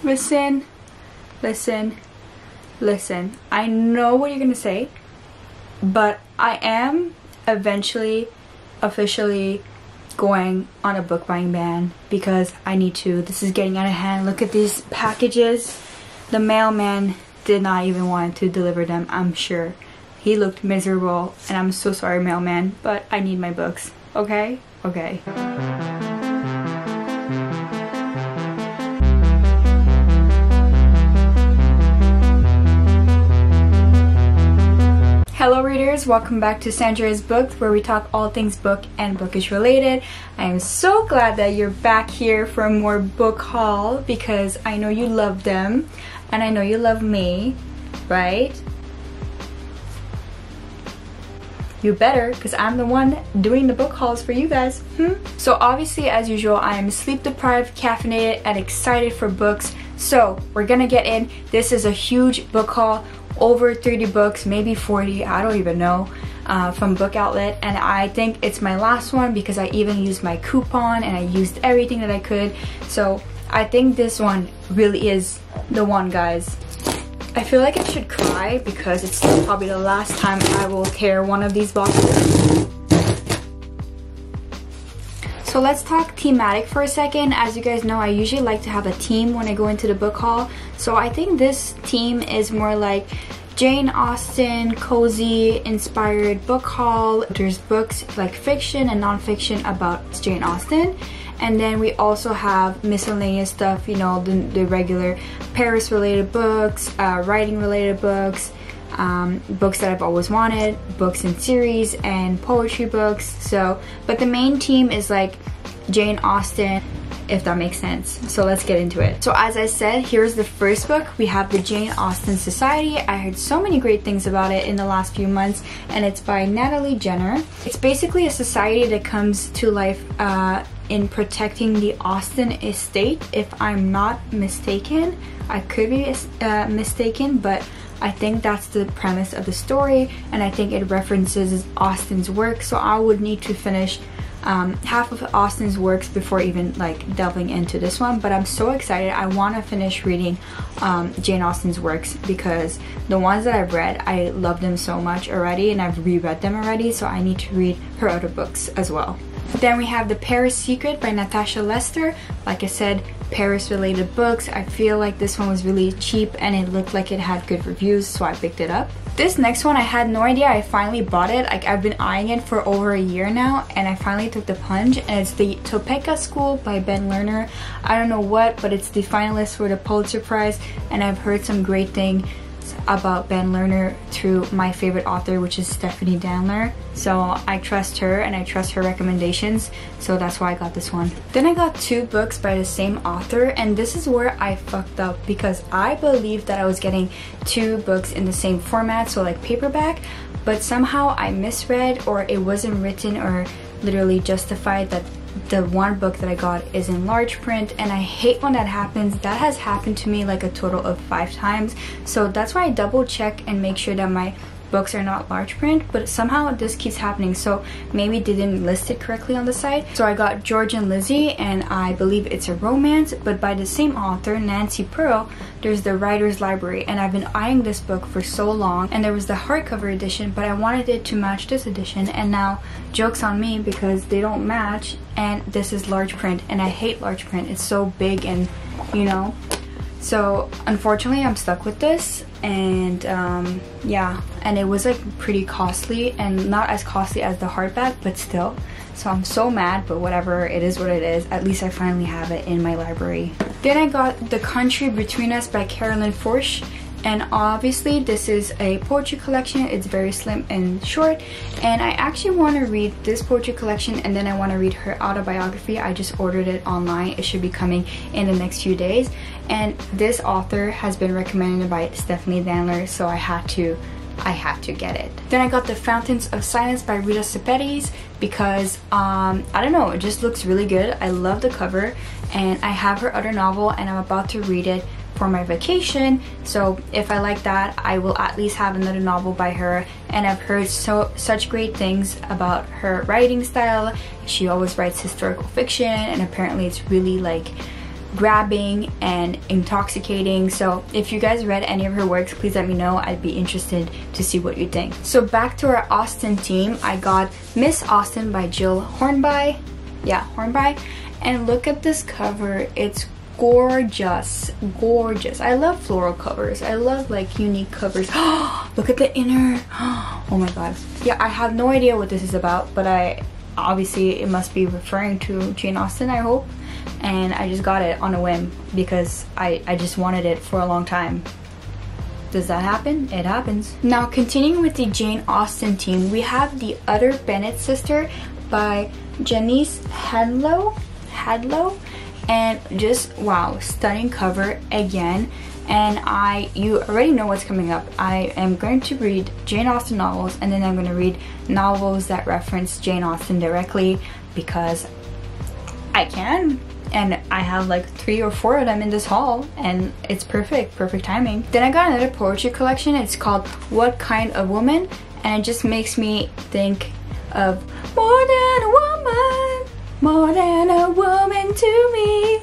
Listen, listen, listen. I know what you're gonna say, but I am eventually officially going on a book buying ban because I need to. This is getting out of hand. Look at these packages. The mailman did not even want to deliver them, I'm sure. He looked miserable, and I'm so sorry, mailman, but I need my books. Okay? Okay. Hello readers, welcome back to Sandra's Books, where we talk all things book and bookish related. I am so glad that you're back here for more book haul because I know you love them and I know you love me, right? You better, because I'm the one doing the book hauls for you guys. So obviously, as usual, I am sleep deprived, caffeinated, and excited for books. So we're gonna get in. This is a huge book haul. Over 30 books, maybe 40, I don't even know, from Bookoutlet, and I think it's my last one because I even used my coupon and I used everything that I could. So I think this one really is the one, guys. I feel like I should cry because it's probably the last time I will tear one of these boxes. So let's talk thematic for a second. As you guys know, I usually like to have a theme when I go into the book haul. So I think this theme is more like Jane Austen, cozy, inspired book haul. There's books like fiction and non-fiction about Jane Austen. And then we also have miscellaneous stuff, you know, the regular Paris related books, writing related books, books that I've always wanted, books in series, and poetry books. So, but the main theme is like Jane Austen, if that makes sense. So let's get into it. So as I said, here's the first book. We have the Jane Austen Society. I heard so many great things about it in the last few months, and it's by Natalie Jenner. It's basically a society that comes to life in protecting the Austen estate, if I'm not mistaken. I could be mistaken, but I think that's the premise of the story, and I think it references Austen's work, so I would need to finish half of Austen's works before even like delving into this one. But I'm so excited. I want to finish reading Jane Austen's works because the ones that I've read, I love them so much already, and I've reread them already, so I need to read her other books as well. Then we have The Paris Secret by Natasha Lester. Like I said, Paris related books. I feel like this one was really cheap and it looked like it had good reviews, so I picked it up. This next one, I had no idea. I finally bought it. Like, I've been eyeing it for over a year now, and I finally took the plunge, and it's the Topeka School by Ben Lerner. I don't know what, but it's the finalist for the Pulitzer Prize, and I've heard some great things about Ben Lerner through my favorite author, which is Stephanie Danler. So I trust her and I trust her recommendations, so that's why I got this one. Then I got two books by the same author, and this is where I fucked up because I believed that I was getting two books in the same format, so like paperback, but somehow I misread, or it wasn't written or literally justified that the one book that I got is in large print, and I hate when that happens. That has happened to me like a total of 5 times, so that's why I double check and make sure that my books are not large print, but somehow this keeps happening, so maybe they didn't list it correctly on the site. So I got George and Lizzie, and I believe it's a romance, but by the same author, Nancy Pearl. There's the Writer's Library, and I've been eyeing this book for so long, and there was the hardcover edition, but I wanted it to match this edition, and now joke's on me because they don't match, and this is large print, and I hate large print. It's so big, and you know, so unfortunately I'm stuck with this. And yeah, and it was like pretty costly, and not as costly as the hardback, but still. So I'm so mad, but whatever, it is what it is. At least I finally have it in my library. Then I got The Country Between Us by Carolyn Forsch. And obviously this is a poetry collection. It's very slim and short, and I actually want to read this poetry collection, and then I want to read her autobiography. I just ordered it online. It should be coming in the next few days, and this author has been recommended by Stephanie Danler, so I had to get it. Then I got The Fountains of Silence by Rita Sepetys because I don't know, it just looks really good. I love the cover, and I have her other novel, and I'm about to read it for my vacation, so if I like that, I will at least have another novel by her. And I've heard such great things about her writing style. She always writes historical fiction, and apparently it's really like grabbing and intoxicating. So if you guys read any of her works, please let me know. I'd be interested to see what you think. So back to our Austen team, I got Miss Austen by Jill Hornby. Yeah, Hornby. And look at this cover. It's gorgeous, gorgeous. I love floral covers. I love like unique covers. Look at the inner. Oh my god. Yeah, I have no idea what this is about, but obviously it must be referring to Jane Austen, I hope. And I just got it on a whim because I just wanted it for a long time. Does that happen? It happens. Now continuing with the Jane Austen team, we have The Other Bennet Sister by Janice Hadlow. And just wow, stunning cover again. And you already know what's coming up. I am going to read Jane Austen novels, and then I'm going to read novels that reference Jane Austen directly because I can. And I have like 3 or 4 of them in this haul, and it's perfect timing. Then I got another poetry collection. It's called What Kind of Woman, and it just makes me think of more than a woman, more than a woman to me.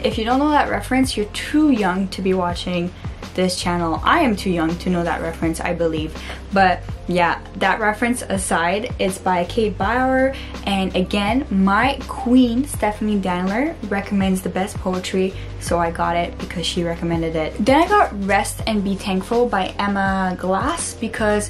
If you don't know that reference, you're too young to be watching this channel. I am too young to know that reference, I believe. But yeah, that reference aside, it's by Kate Bauer, and again, my queen Stephanie Danler recommends the best poetry, so I got it because she recommended it. Then I got Rest and Be Thankful by Emma Glass, because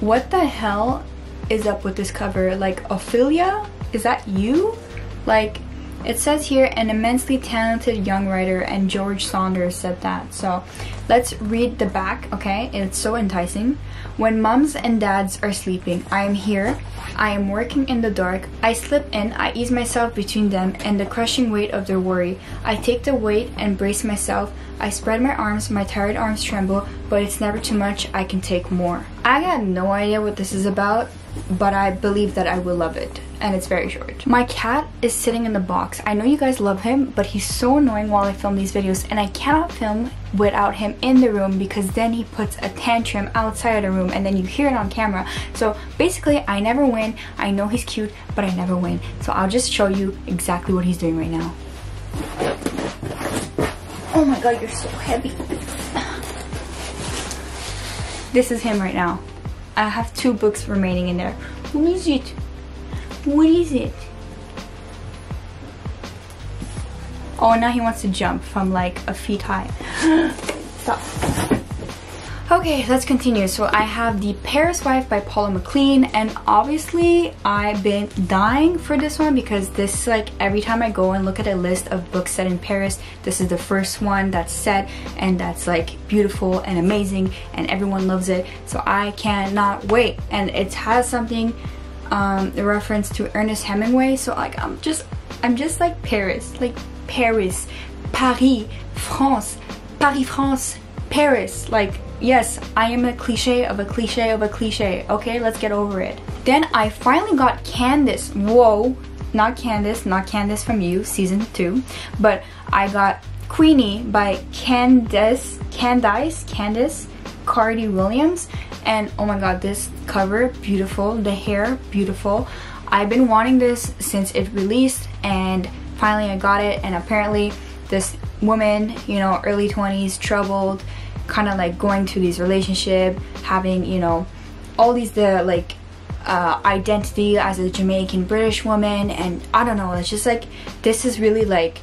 what the hell is up with this cover? Like, Ophelia, is that you? Like, it says here, an immensely talented young writer, and George Saunders said that. So let's read the back, okay? It's so enticing. When moms and dads are sleeping, I am here. I am working in the dark. I slip in, I ease myself between them and the crushing weight of their worry. I take the weight and brace myself. I spread my arms, my tired arms tremble, but it's never too much, I can take more. I got no idea what this is about, but I believe that I will love it, and it's very short. My cat is sitting in the box. I know you guys love him, but he's so annoying while I film these videos, and I cannot film without him in the room because then he puts a tantrum outside of the room and then you hear it on camera. So basically, I never win. I know he's cute, but I never win. So I'll just show you exactly what he's doing right now. Oh my god, you're so heavy. This is him right now. I have 2 books remaining in there. What is it? What is it? Oh, now he wants to jump from like a feet high. Stop. Okay, let's continue. So I have The Paris Wife by Paula McLean, and obviously I've been dying for this one because this, like, every time I go and look at a list of books set in Paris, this is the first one that's set and that's like beautiful and amazing and everyone loves it. So I cannot wait, and it has something a reference to Ernest Hemingway. So like I'm just like Paris, like Paris, Paris, France, Paris, like, yes, I am a cliche of a cliche of a cliche. Okay, let's get over it. Then I finally got Candace. Whoa, not Candace from You, season 2, but I got Queenie by Candace Cardi Williams. And oh my god, this cover, beautiful. The hair, beautiful. I've been wanting this since it released, and finally I got it. And apparently this woman, you know, early 20s, troubled, kind of like going through these relationships, having, you know, all these identity as a Jamaican British woman, and I don't know, it's just like, this is really like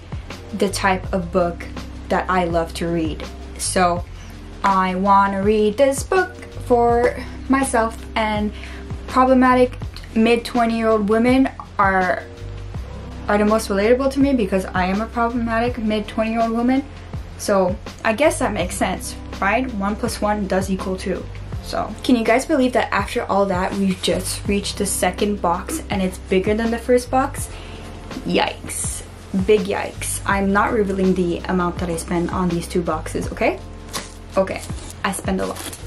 the type of book that I love to read. So I want to read this book for myself, and problematic mid-20-year-old women are the most relatable to me because I am a problematic mid-20-year-old woman. So I guess that makes sense, right? 1 + 1 does equal 2. So can you guys believe that after all that we've just reached the 2nd box and it's bigger than the 1st box? Yikes. Big yikes. I'm not revealing the amount that I spend on these 2 boxes, okay? Okay, I spend a lot.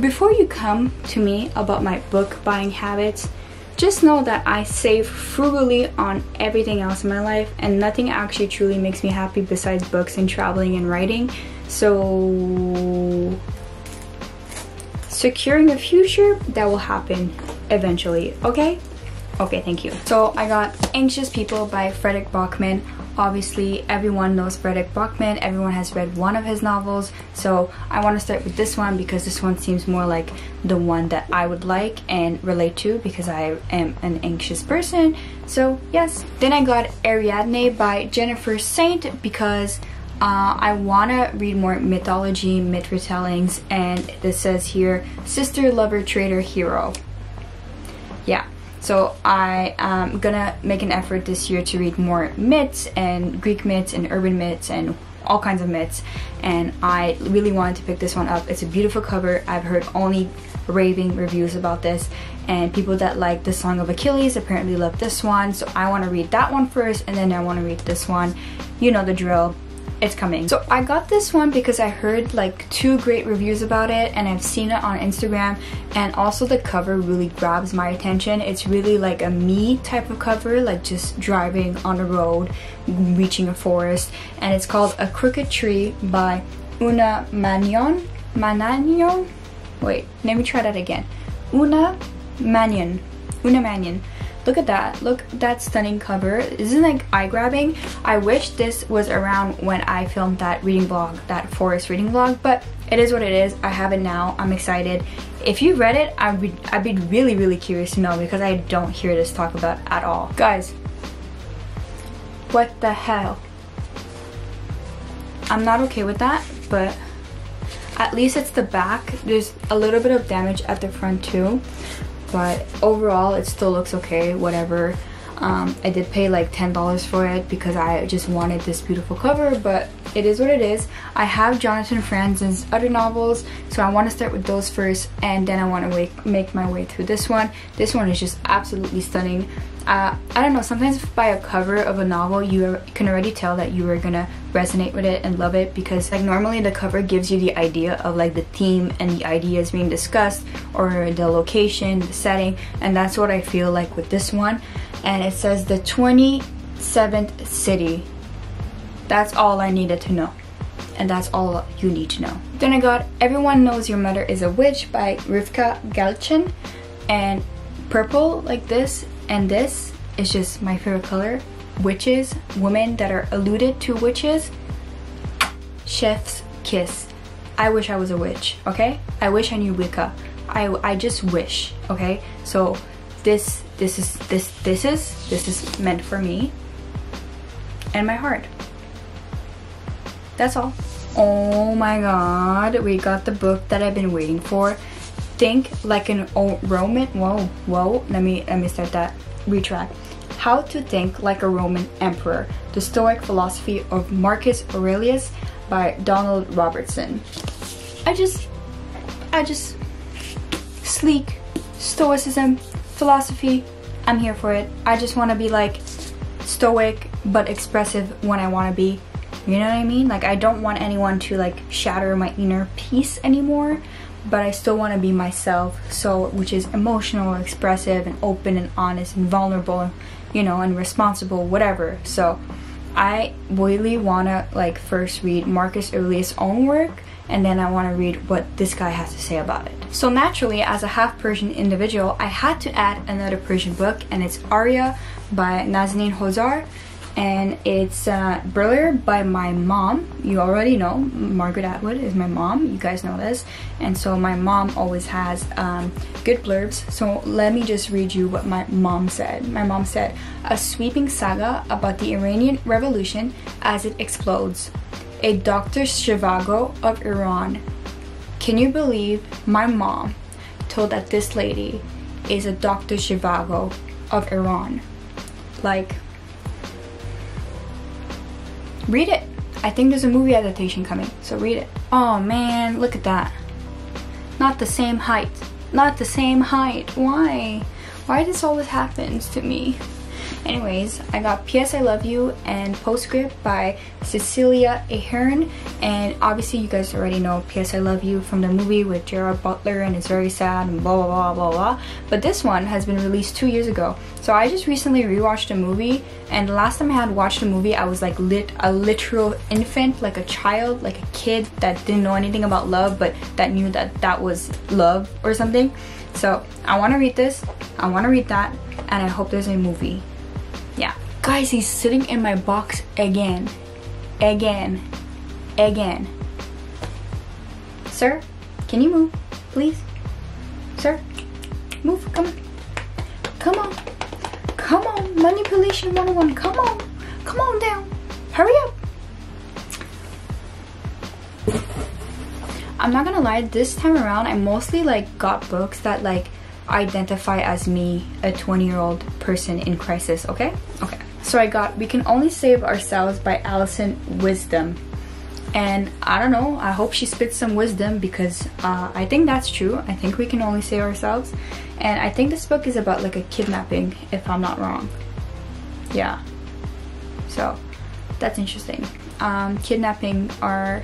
Before you come to me about my book buying habits, just know that I save frugally on everything else in my life, and nothing actually truly makes me happy besides books and traveling and writing. So securing a future, that will happen eventually, okay? Okay, thank you. So I got Anxious People by Frederick Bachman. Obviously, everyone knows Frederick Bachman. Everyone has read one of his novels. So I want to start with this one because this one seems more like the one that I would like and relate to because I am an anxious person. So yes. Then I got Ariadne by Jennifer Saint because I want to read more mythology, myth retellings, and this says here, sister, lover, traitor, hero. Yeah. So I am gonna make an effort this year to read more myths and Greek myths and urban myths and all kinds of myths, and I really wanted to pick this one up. It's a beautiful cover. I've heard only raving reviews about this, and people that like the Song of Achilles apparently love this one, so I want to read that one first and then I want to read this one. You know the drill. It's coming. So I got this one because I heard like 2 great reviews about it and I've seen it on Instagram, and also the cover really grabs my attention. It's really like a me type of cover, like just driving on the road, reaching a forest, and it's called A Crooked Tree by Una Mannion. Wait, let me try that again. Una Mannion. Look at that. Look at that stunning cover. Isn't it like eye-grabbing? I wish this was around when I filmed that reading vlog, that forest reading vlog, but it is what it is. I have it now. I'm excited. If you read it, I'd be really, really curious to know because I don't hear this talked about at all. Guys, what the hell? I'm not okay with that, but at least it's the back. There's a little bit of damage at the front too, but overall it still looks okay, whatever. I did pay like $10 for it because I just wanted this beautiful cover, but it is what it is. I have Jonathan Franzen's other novels, so I want to start with those first, and then I want to make my way through this one. This one is just absolutely stunning. I don't know, sometimes by a cover of a novel you can already tell that you are gonna resonate with it and love it, because like normally the cover gives you the idea of like the theme and the ideas being discussed, or the location, the setting, and that's what I feel like with this one. And it says the 27th city. That's all I needed to know, and that's all you need to know. Then I got Everyone Knows Your Mother is a Witch by Rivka Galchen, and purple like this and this is just my favorite color. Witches, women that are alluded to witches, chef's kiss. I wish I was a witch, okay? I wish I knew Wicca. I just wish, okay? So this is meant for me and my heart. That's all. Oh my god, we got the book that I've been waiting for. Think Like an Roman. Whoa, let me start that. Retract. How to Think Like a Roman Emperor, The Stoic Philosophy of Marcus Aurelius by Donald Robertson. I just sleek stoicism, philosophy, I'm here for it. I just want to be like stoic but expressive when I want to be. You know what I mean? Like I don't want anyone to like shatter my inner peace anymore, but I still want to be myself, so which is emotional, expressive, and open and honest and vulnerable, you know, and responsible, whatever. So I really want to like first read Marcus Aurelius' own work, and then I want to read what this guy has to say about it. So naturally, as a half Persian individual, I had to add another Persian book, and it's Arya by Nazanin Hozar, and it's Briller by my mom. You already know Margaret Atwood is my mom, you guys know this, and so my mom always has good blurbs. So let me just read you what my mom said. My mom said, a sweeping saga about the Iranian Revolution as it explodes. A Dr. Zhivago of Iran. Can you believe my mom told that this lady is a Dr. Zhivago of Iran? Like, read it. I think there's a movie adaptation coming, so read it. Oh man, look at that. Not the same height. Not the same height. Why? Why this always happens to me? Anyways, I got P.S. I Love You and Postscript by Cecilia Ahern, and obviously you guys already know P.S. I Love You from the movie with Gerard Butler, and it's very sad and blah blah blah blah blah, but this one has been released 2 years ago. So I just recently rewatched the movie, and the last time I had watched the movie I was like a literal infant, like a child, like a kid that didn't know anything about love but that knew that that was love or something. So I want to read this, I want to read that, and I hope there's a movie. Yeah. Guys, he's sitting in my box again. Sir, can you move, please? Sir, move, come on. Come on, manipulation 101, come on down, hurry up. I'm not gonna lie, this time around I mostly like got books that like identify as me, a 20-year-old person in crisis. Okay. So I got We Can Only Save Ourselves by Allison Wisdom, and I don't know, I hope she spits some wisdom, because I think that's true. I think we can only save ourselves, and I think this book is about like a kidnapping, if I'm not wrong. Yeah, so that's interesting. Kidnapping are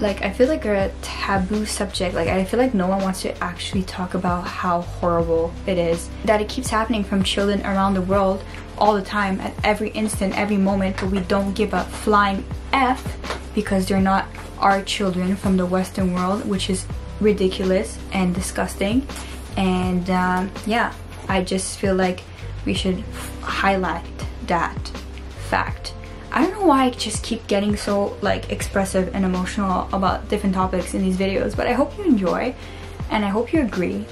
like, I feel like a taboo subject. Like, I feel like no one wants to actually talk about how horrible it is, that it keeps happening from children around the world all the time, at every instant, every moment, but we don't give a flying F because they're not our children from the Western world, which is ridiculous and disgusting. And yeah, I just feel like we should highlight that fact. I don't know why I just keep getting so like expressive and emotional about different topics in these videos, but I hope you enjoy and I hope you agree.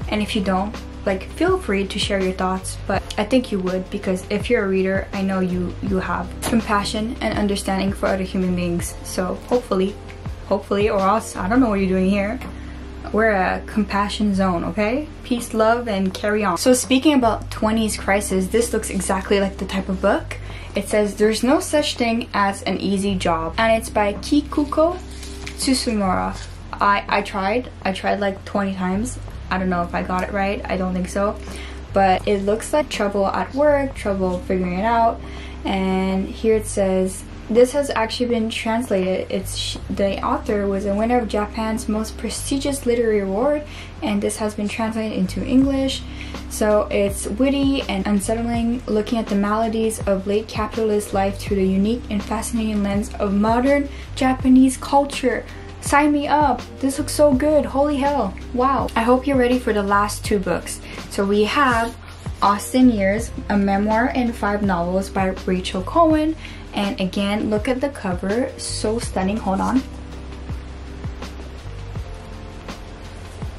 And if you don't, like, feel free to share your thoughts, but I think you would, because if you're a reader, I know you have compassion and understanding for other human beings. So hopefully, or else I don't know what you're doing here. We're a compassion zone, okay? Peace, love, and carry on. So speaking about 20s crisis, this looks exactly like the type of book. It says, "There's no such thing as an easy job," and it's by Kikuko Tsusumura. I tried like 20 times. I don't know if I got it right, I don't think so, but it looks like trouble at work, trouble figuring it out. And here it says, this has actually been translated. The author was a winner of Japan's most prestigious literary award, and this has been translated into English. So it's witty and unsettling, looking at the maladies of late capitalist life through the unique and fascinating lens of modern Japanese culture. Sign me up, this looks so good, holy hell, wow. I hope you're ready for the last two books. So we have Austen Years, a memoir and 5 novels by Rachel Cohen. And again, look at the cover, so stunning. Hold on.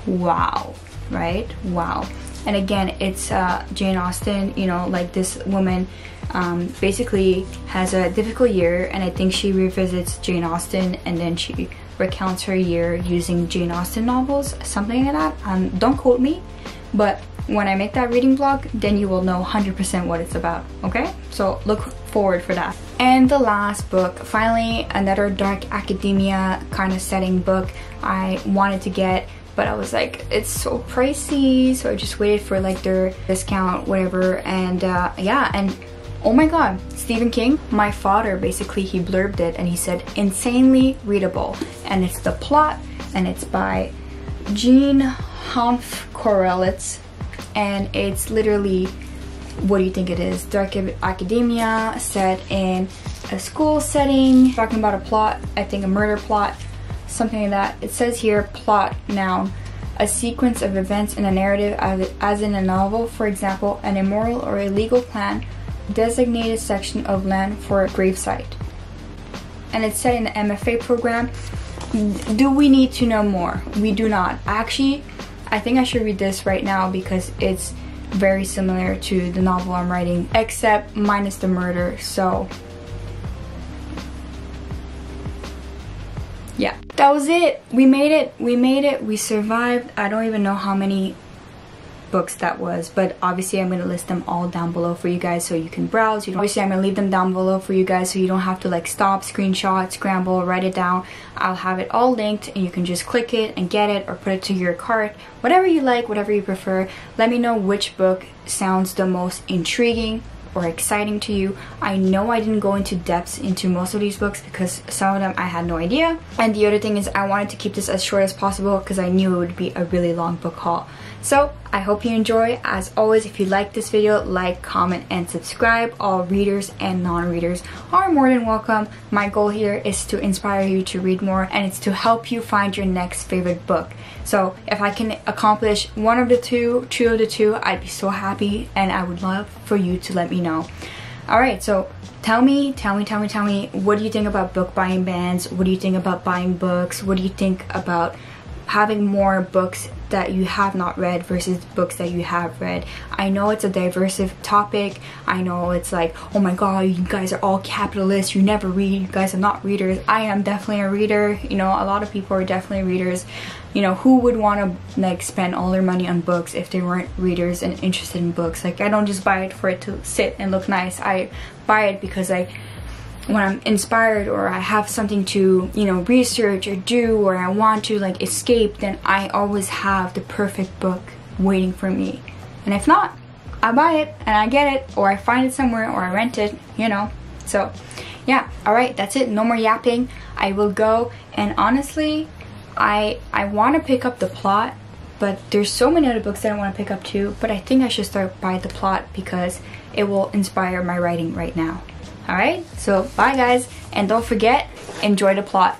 Wow, right? Wow. And again, it's Jane Austen, you know, like this woman basically has a difficult year, and I think she revisits Jane Austen and then she recounts her year using Jane Austen novels, something like that. Don't quote me, but when I make that reading vlog, then you will know 100% what it's about, okay? So look forward for that. And the last book, finally, another dark academia kind of setting book I wanted to get, but I was like, it's so pricey, so I just waited for like their discount, whatever. And yeah, and oh my god, Stephen King, my father basically, he blurbed it and he said insanely readable, and it's The Plot, and it's by Jean Correlitz, and it's literally, what do you think it is? Dark academia set in a school setting, talking about a plot, I think a murder plot, something like that. It says here, plot, noun, a sequence of events in a narrative as in a novel, for example, an immoral or illegal plan, designated section of land for a gravesite. And it's set in the MFA program. Do we need to know more? We do not. Actually, I think I should read this right now because it's very similar to the novel I'm writing, except minus the murder. So yeah, that was it. We made it. We survived. I don't even know how many books that was, but obviously I'm going to list them all down below for you guys so you can browse. Obviously I'm going to leave them down below for you guys so you don't have to like stop, screenshot, scramble, write it down. I'll have it all linked and you can just click it and get it or put it to your cart, whatever you like, whatever you prefer. Let me know which book sounds the most intriguing or exciting to you. I know I didn't go into depths into most of these books because some of them I had no idea, and the other thing is I wanted to keep this as short as possible because I knew it would be a really long book haul. So I hope you enjoy. As always, if you like this video, like, comment, and subscribe. All readers and non-readers are more than welcome. My goal here is to inspire you to read more, and it's to help you find your next favorite book. So if I can accomplish one of the two of the two, I'd be so happy, and I would love for you to let me know. Alright, so tell me, what do you think about book buying bans? What do you think about buying books? What do you think about having more books that you have not read versus books that you have read? I know it's a diverse topic. I know it's like, oh my god, you guys are all capitalists, you never read, you guys are not readers. I am definitely a reader. You know, a lot of people are definitely readers. You know, who would want to like spend all their money on books if they weren't readers and interested in books? Like, I don't just buy it for it to sit and look nice. I buy it because when I'm inspired or I have something to, you know, research or do, or I want to like escape, then I always have the perfect book waiting for me. And if not, I buy it and I get it, or I find it somewhere, or I rent it, you know. So yeah, alright, that's it. No more yapping. I will go, and honestly, I want to pick up The Plot, but there's so many other books that I want to pick up too, but I think I should start by The Plot because it will inspire my writing right now. Alright, so bye guys, and don't forget, enjoy The Plot.